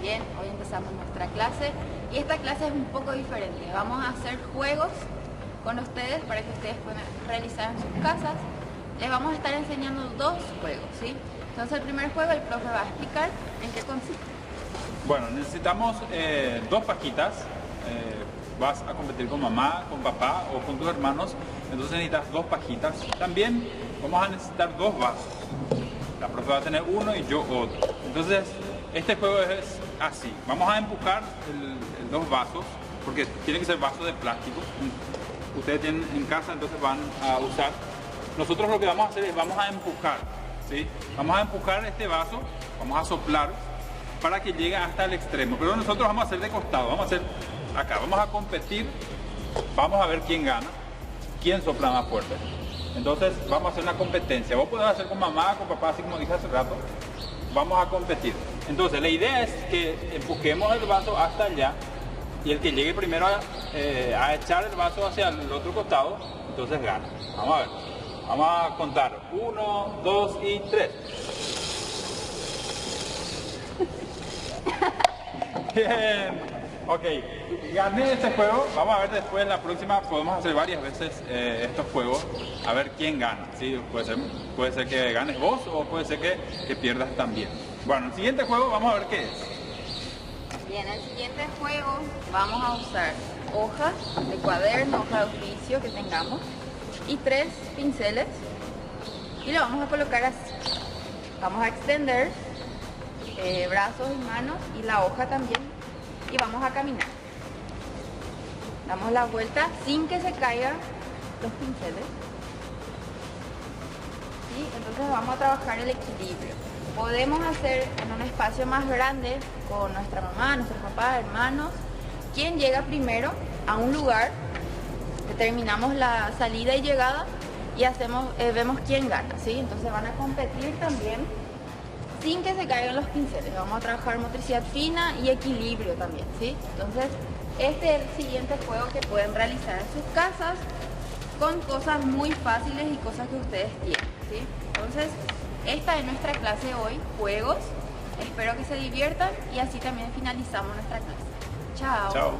Bien, hoy empezamos nuestra clase y esta clase es un poco diferente. Vamos a hacer juegos con ustedes para que ustedes puedan realizar en sus casas. Les vamos a estar enseñando dos juegos, ¿sí? Entonces el primer juego el profe va a explicar en qué consiste. Bueno, necesitamos dos pajitas. Vas a competir con mamá, con papá o con tus hermanos, entonces necesitas dos pajitas. También vamos a necesitar dos vasos. La profe va a tener uno y yo otro. Entonces este juego es así. Vamos a empujar dos vasos, porque tienen que ser vasos de plástico. Ustedes tienen en casa, entonces van a usar. Nosotros lo que vamos a hacer es vamos a empujar, ¿sí? Vamos a empujar este vaso, vamos a soplar para que llegue hasta el extremo. Pero nosotros vamos a hacer de costado, vamos a hacer acá, vamos a competir, vamos a ver quién gana, quién sopla más fuerte. Entonces vamos a hacer una competencia. Vos podés hacer con mamá, con papá, así como dije hace rato. Vamos a competir. Entonces la idea es que empujemos el vaso hasta allá y el que llegue primero a echar el vaso hacia el otro costado, entonces gana. Vamos a ver. Vamos a contar. 1, 2 y 3. Bien. Ok, gané este juego. Vamos a ver después, la próxima podemos hacer varias veces estos juegos. A ver quién gana, ¿sí? Puede ser que ganes vos o puede ser que pierdas también. Bueno, el siguiente juego vamos a ver qué es. Bien, el siguiente juego vamos a usar hojas de cuaderno, hoja de oficio que tengamos y 3 pinceles y lo vamos a colocar así. Vamos a extender brazos y manos y la hoja también y vamos a caminar. Damos la vuelta sin que se caigan los pinceles. ¿Sí? Entonces vamos a trabajar el equilibrio. Podemos hacer en un espacio más grande con nuestra mamá, nuestro papá, hermanos. Quien llega primero a un lugar, determinamos la salida y llegada y vemos quién gana, ¿sí? Entonces van a competir también sin que se caigan los pinceles. Vamos a trabajar motricidad fina y equilibrio también, ¿sí? Entonces este es el siguiente juego que pueden realizar en sus casas con cosas muy fáciles y cosas que ustedes tienen, ¿sí? Entonces esta es nuestra clase hoy, juegos. Espero que se diviertan y así también finalizamos nuestra clase. Chao. Chao.